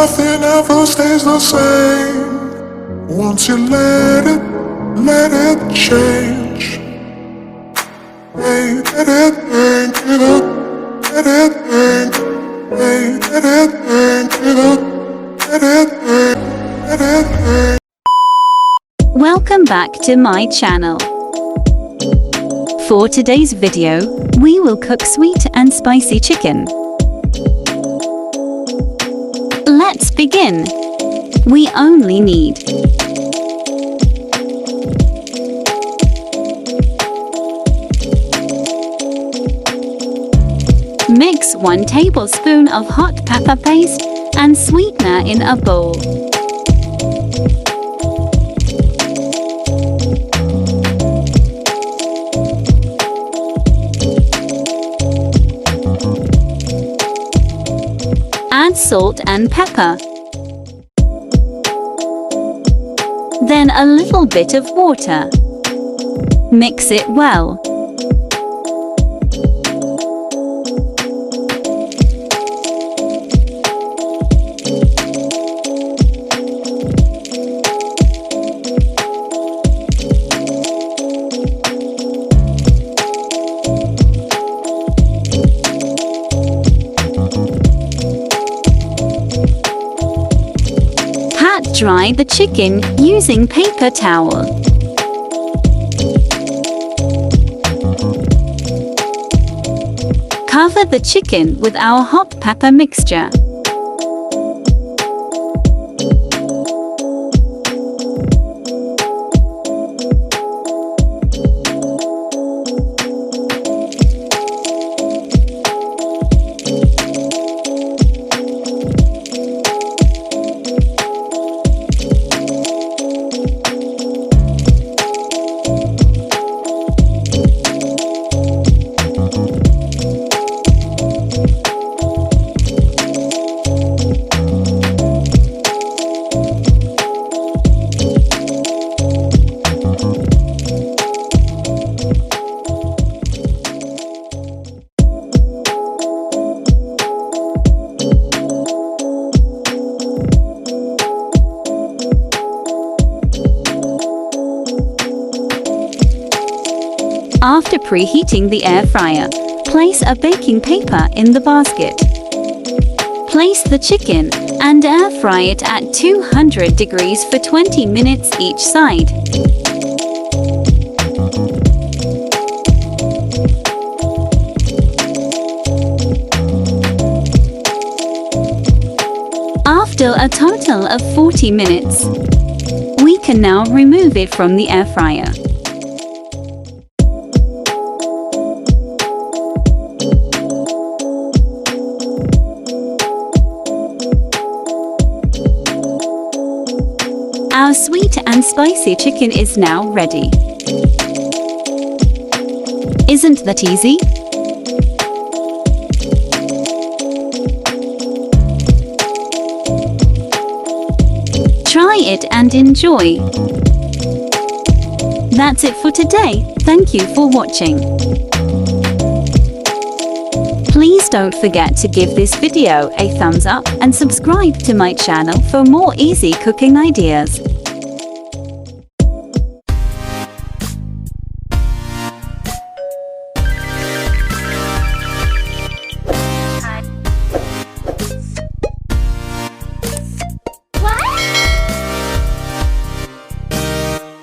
nothing ever stays the same. Once you let it change. Hey, let it think it up, let it think. Hey, let it think it up, let it think, let it think. Welcome back to my channel. For today's video, we will cook sweet and spicy chicken. Let's begin. We only need mix 1 tablespoon of hot pepper paste and sweetener in a bowl. Add salt and pepper. Then a little bit of water. Mix it well. Dry the chicken using paper towel. Cover the chicken with our hot pepper mixture. After preheating the air fryer, place a baking paper in the basket. Place the chicken and air fry it at 200 degrees for 20 minutes each side. After a total of 40 minutes, we can now remove it from the air fryer. Our sweet and spicy chicken is now ready. Isn't that easy? Try it and enjoy. That's it for today. Thank you for watching. Please don't forget to give this video a thumbs up and subscribe to my channel for more easy cooking ideas.